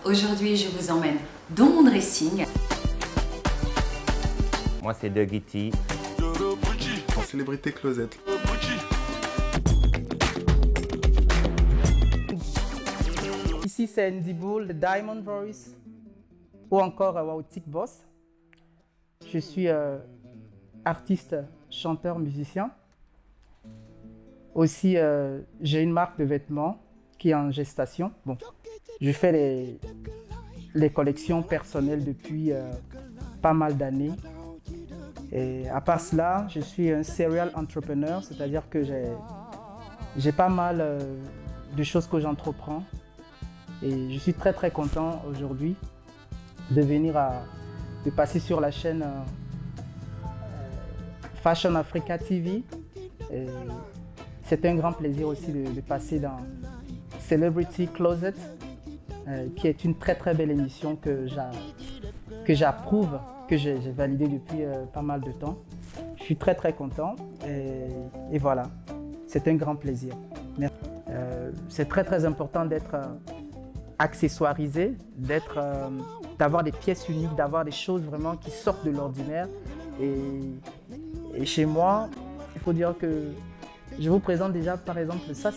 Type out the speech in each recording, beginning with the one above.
Aujourd'hui, je vous emmène dans mon dressing. Moi, c'est Dougie T. En célébrité closet. Ici, c'est Andy Bull de Diamond Voice ou encore Wautic Boss. Je suis artiste, chanteur, musicien. Aussi, j'ai une marque de vêtements qui est en gestation. Bon, je fais les collections personnelles depuis pas mal d'années. Et à part cela, je suis un serial entrepreneur, c'est-à-dire que j'ai pas mal de choses que j'entreprends. Et je suis très très content aujourd'hui de passer sur la chaîne Fashion Africa TV. C'est un grand plaisir aussi de passer dans Celebrity Closet, qui est une très très belle émission que j'approuve, que j'ai validée depuis pas mal de temps. Je suis très très content et voilà, c'est un grand plaisir. C'est très très important d'être accessoirisé, d'avoir des pièces uniques, d'avoir des choses vraiment qui sortent de l'ordinaire. Et chez moi, il faut dire que je vous présente déjà par exemple, ça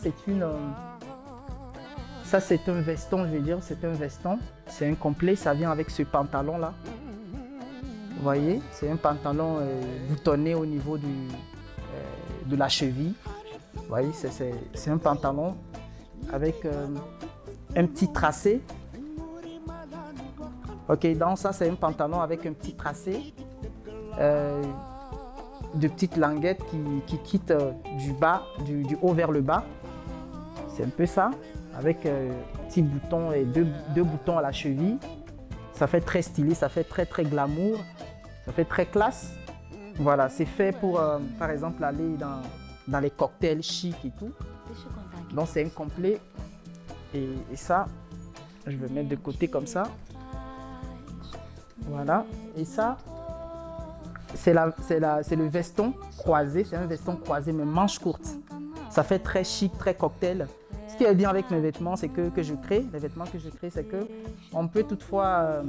c'est un veston, je vais dire, c'est un veston, c'est un complet, ça vient avec ce pantalon là. Vous voyez, c'est un pantalon boutonné au niveau de la cheville. Vous voyez, c'est un pantalon avec un petit tracé. Ok, donc ça c'est un pantalon avec un petit tracé de petites languettes qui quittent du haut vers le bas. C'est un peu ça, avec petits boutons et deux boutons à la cheville. Ça fait très stylé, ça fait très très glamour, ça fait très classe. Voilà, c'est fait pour par exemple aller dans les cocktails chics et tout. Donc c'est un complet. Et ça, je vais mettre de côté comme ça. Voilà. Et ça, c'est le veston croisé. C'est un veston croisé, mais manche courte. Ça fait très chic, très cocktail. Ce qui est bien avec mes vêtements, c'est que je crée. Les vêtements que je crée, c'est qu'on peut toutefois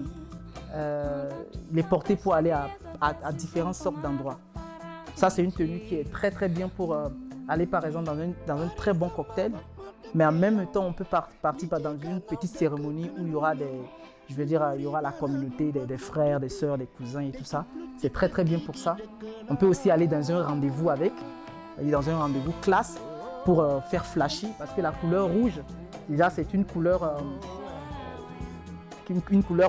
les porter pour aller à différentes sortes d'endroits. Ça, c'est une tenue qui est très très bien pour aller par exemple dans un très bon cocktail. Mais en même temps, on peut partir dans une petite cérémonie où il y aura il y aura la communauté des frères, des sœurs, des cousins et tout ça. C'est très très bien pour ça. On peut aussi aller dans un rendez-vous dans un rendez-vous classe pour faire flashy, parce que la couleur rouge, déjà c'est une couleur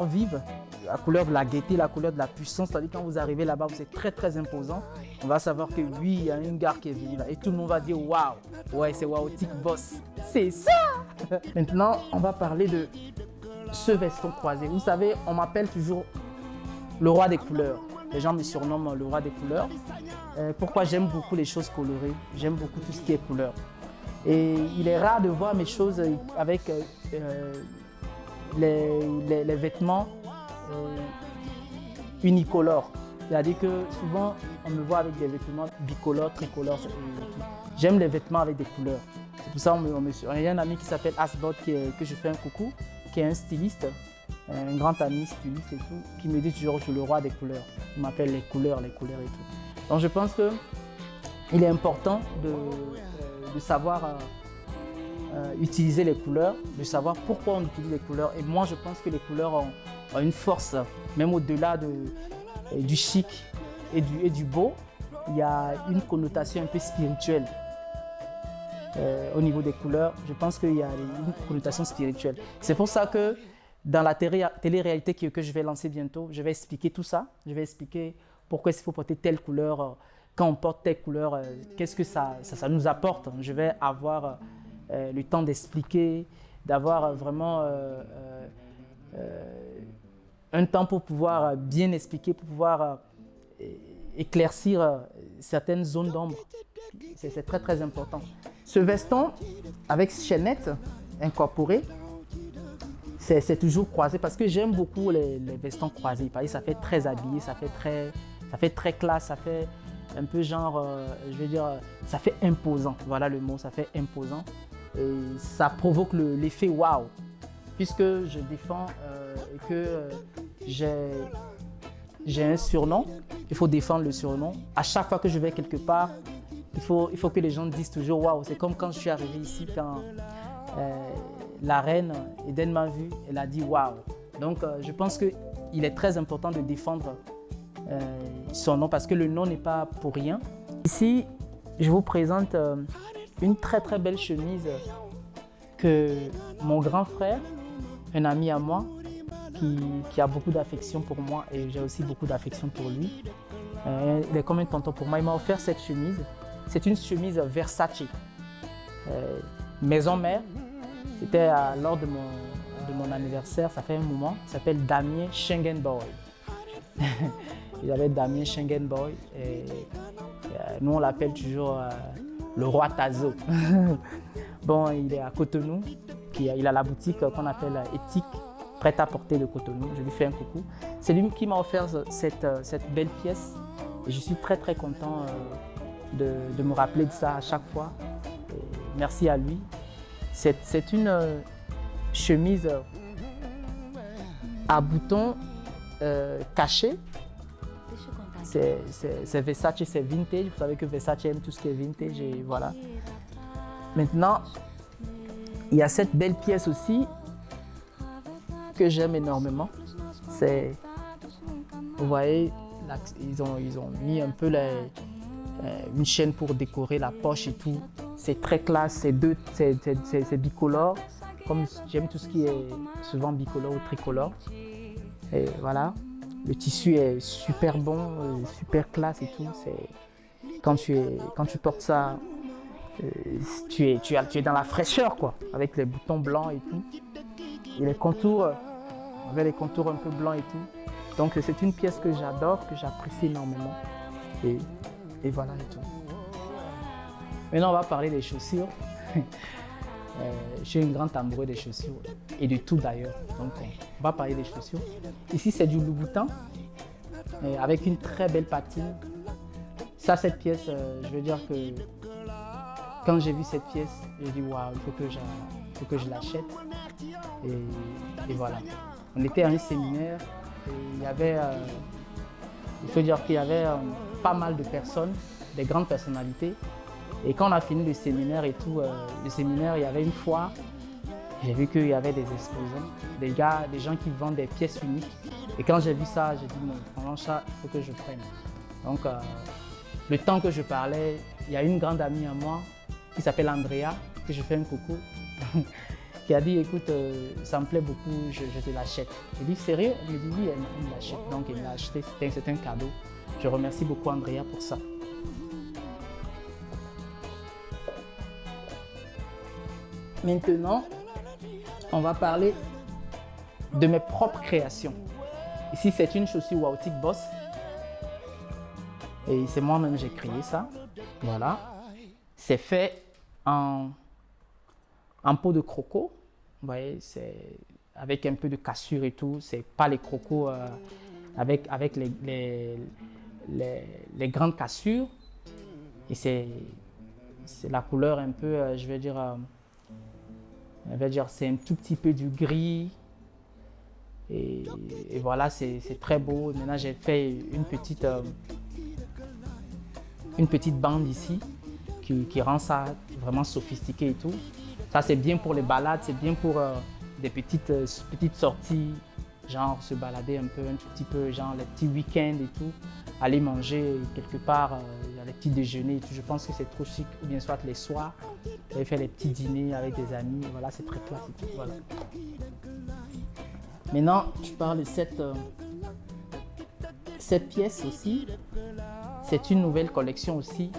vive, la couleur de la gaieté, la couleur de la puissance. C'est-à-dire quand vous arrivez là-bas, vous êtes très très imposant. On va savoir que oui, il y a une gare qui est venue là et tout le monde va dire waouh, ouais c'est Wautic Boss, c'est ça. Maintenant, on va parler de ce veston croisé. Vous savez, on m'appelle toujours le roi des couleurs. Les gens me surnomment le roi des couleurs. Pourquoi j'aime beaucoup les choses colorées, j'aime beaucoup tout ce qui est couleur. Et il est rare de voir mes choses avec les vêtements unicolores. C'est-à-dire que souvent, on me voit avec des vêtements bicolores, tricolores. J'aime les vêtements avec des couleurs. C'est pour ça il y a un ami qui s'appelle Asbot, que je fais un coucou, qui est un styliste, un grand ami styliste et tout, qui me dit toujours que je suis le roi des couleurs. Il m'appelle les couleurs et tout. Donc je pense qu'il est important de savoir utiliser les couleurs, de savoir pourquoi on utilise les couleurs. Et moi, je pense que les couleurs ont une force, même au-delà du chic et du beau. Il y a une connotation un peu spirituelle au niveau des couleurs. Je pense qu'il y a une connotation spirituelle. C'est pour ça que dans la télé-réalité que je vais lancer bientôt, je vais expliquer tout ça. Je vais expliquer pourquoi il faut porter telle couleur, quand on porte telle couleur, qu'est-ce que ça nous apporte. Je vais avoir le temps d'expliquer, d'avoir vraiment un temps pour pouvoir bien expliquer, pour pouvoir éclaircir certaines zones d'ombre. C'est très très important. Ce veston avec chaînette incorporée, c'est toujours croisé parce que j'aime beaucoup les vestons croisés. Parce que ça fait très habillé, ça fait très classe, ça fait un peu genre, je veux dire, ça fait imposant. Voilà le mot, ça fait imposant. Et ça provoque l'effet waouh. puisque je défends et que j'ai un surnom, il faut défendre le surnom. À chaque fois que je vais quelque part, il faut que les gens disent toujours waouh. C'est comme quand je suis arrivé ici, quand la reine Eden m'a vu, elle a dit waouh. Donc je pense qu'il est très important de défendre son nom parce que le nom n'est pas pour rien. Ici, je vous présente une très très belle chemise que mon grand frère, un ami à moi, qui a beaucoup d'affection pour moi et j'ai aussi beaucoup d'affection pour lui. Il est comme un tonton pour moi. Il m'a offert cette chemise. C'est une chemise Versace, maison mère. C'était lors de mon anniversaire, ça fait un moment. Il s'appelle Damien Schengen Boy. Il avait Damien Schengen Boy et nous on l'appelle toujours le roi Tazo. Bon, il est à Cotonou, il a la boutique qu'on appelle Éthique, prête à porter de Cotonou. Je lui fais un coucou. C'est lui qui m'a offert cette belle pièce et je suis très très content de me rappeler de ça à chaque fois. Et merci à lui. C'est une chemise à boutons cachés. C'est Versace, c'est vintage. Vous savez que Versace aime tout ce qui est vintage et voilà. Maintenant, il y a cette belle pièce aussi que j'aime énormément. C'est, vous voyez, ils ont mis un peu une chaîne pour décorer la poche et tout. C'est très classe, c'est bicolore. Comme j'aime tout ce qui est souvent bicolore ou tricolore. Et voilà. Le tissu est super bon, super classe et tout. Quand tu portes ça, tu es dans la fraîcheur, quoi, avec les boutons blancs et tout. Et les contours, avec les contours un peu blancs et tout. Donc c'est une pièce que j'adore, que j'apprécie énormément. Et voilà et tout. Maintenant on va parler des chaussures. Je suis un grand amoureux des chaussures et de tout d'ailleurs. Donc on va parler des chaussures. Ici c'est du Louboutin avec une très belle patine. Ça, cette pièce, je veux dire que quand j'ai vu cette pièce, j'ai dit waouh, il faut que je l'achète. Et voilà. On était à un séminaire et il y avait, il faut dire qu'il y avait pas mal de personnes, des grandes personnalités. Et quand on a fini le séminaire et tout, le séminaire, il y avait une foire. J'ai vu qu'il y avait des exposants, des gens qui vendent des pièces uniques. Et quand j'ai vu ça, j'ai dit non, franchement, ça, il faut que je prenne. Donc, le temps que je parlais, il y a une grande amie à moi qui s'appelle Andrea, que je fais un coucou, qui a dit écoute, ça me plaît beaucoup, je te l'achète. J'ai dit sérieux? Elle me dit oui, elle me l'achète. Donc, elle me l'a acheté, c'est un cadeau. Je remercie beaucoup Andrea pour ça. Maintenant, on va parler de mes propres créations. Ici, c'est une chaussure Wautic Boss. Et c'est moi-même qui j'ai créé ça. Voilà. C'est fait en peau de croco. Vous voyez, c'est avec un peu de cassure et tout. C'est pas les crocos avec les grandes cassures. Et c'est la couleur un peu, je vais dire, c'est un tout petit peu du gris. Et voilà, c'est très beau. Maintenant, j'ai fait une petite bande ici qui rend ça vraiment sophistiqué et tout. Ça, c'est bien pour les balades, c'est bien pour des petites sorties, genre se balader un tout petit peu, genre les petits week-ends et tout. Aller manger quelque part, il y a les petits déjeuners et tout. Je pense que c'est trop chic, ou bien soit les soirs, aller faire les petits dîners avec des amis. Voilà, c'est très classe et tout. Voilà. Maintenant, je parle de cette pièce aussi. C'est une nouvelle collection aussi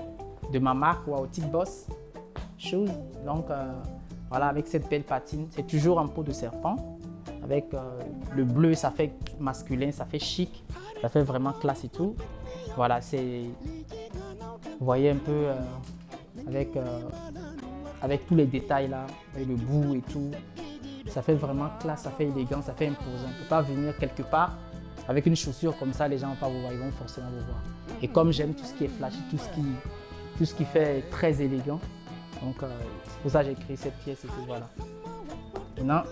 de ma marque Wautic Boss Shoes. Donc voilà, avec cette belle patine, c'est toujours en peau de serpent. Avec le bleu, ça fait masculin, ça fait chic, ça fait vraiment classe et tout. Voilà, vous voyez un peu avec tous les détails là, avec le bout et tout. Ça fait vraiment classe, ça fait élégant, ça fait imposant. On ne peut pas venir quelque part avec une chaussure comme ça, les gens ne vont pas vous voir, ils vont forcément vous voir. Et comme j'aime tout ce qui est flashy, tout ce qui fait très élégant, donc c'est pour ça que j'ai créé cette pièce et tout, voilà. Maintenant,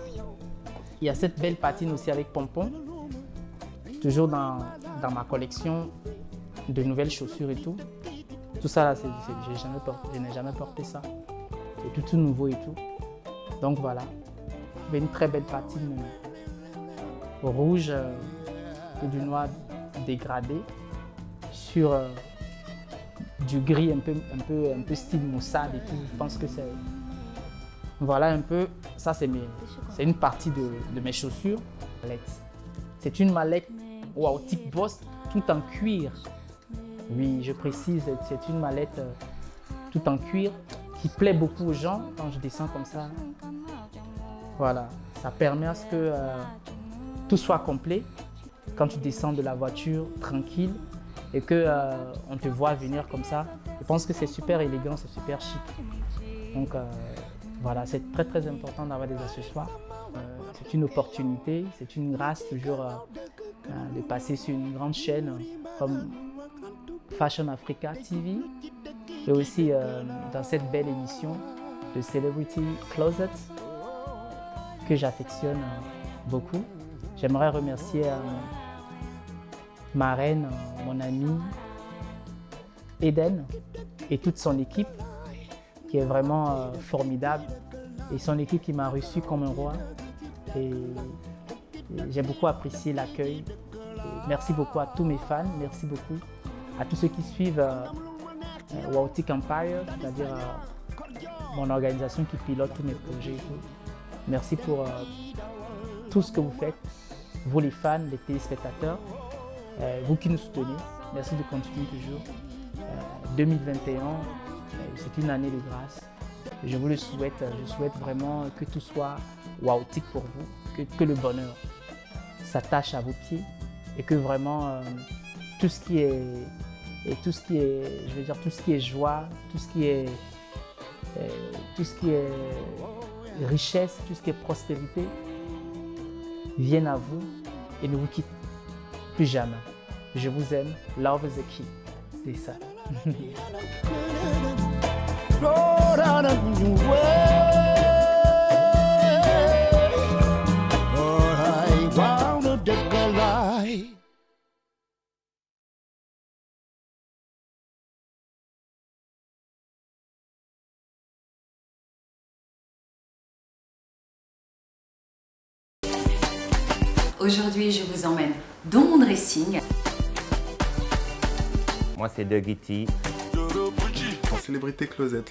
Il y a cette belle patine aussi avec pompon, toujours dans ma collection de nouvelles chaussures et tout. Tout ça là, je n'ai jamais porté ça. C'est tout nouveau et tout. Donc voilà, une très belle patine rouge et du noir dégradé sur du gris un peu style maussade et tout. Je pense que c'est... Voilà un peu, ça c'est une partie de mes chaussures. C'est une mallette Wautic Boss tout en cuir. Oui, je précise, c'est une mallette tout en cuir qui plaît beaucoup aux gens quand je descends comme ça. Voilà, ça permet à ce que tout soit complet quand tu descends de la voiture tranquille et que on te voit venir comme ça. Je pense que c'est super élégant, c'est super chic. Donc voilà, c'est très très important d'avoir des accessoires. C'est une opportunité, c'est une grâce toujours de passer sur une grande chaîne comme Fashion Africa TV et aussi dans cette belle émission de Celebrity Closet que j'affectionne beaucoup. J'aimerais remercier ma reine, mon amie Eden et toute son équipe qui est vraiment formidable et son équipe qui m'a reçu comme un roi. Et j'ai beaucoup apprécié l'accueil. Merci beaucoup à tous mes fans, merci beaucoup à tous ceux qui suivent Wautic Empire, c'est-à-dire mon organisation qui pilote tous mes projets et tout. Merci pour tout ce que vous faites, vous les fans, les téléspectateurs, vous qui nous soutenez. Merci de continuer toujours. 2021, c'est une année de grâce. Je vous le souhaite, je souhaite vraiment que tout soit Wautic pour vous, que le bonheur s'attache à vos pieds et que vraiment tout ce qui est joie, tout ce qui est richesse, tout ce qui est prospérité vienne à vous et ne vous quitte plus jamais. Je vous aime, love is the key. C'est ça. Aujourd'hui, je vous emmène dans mon dressing. Moi, c'est Dougie T. En Celebrity Closet.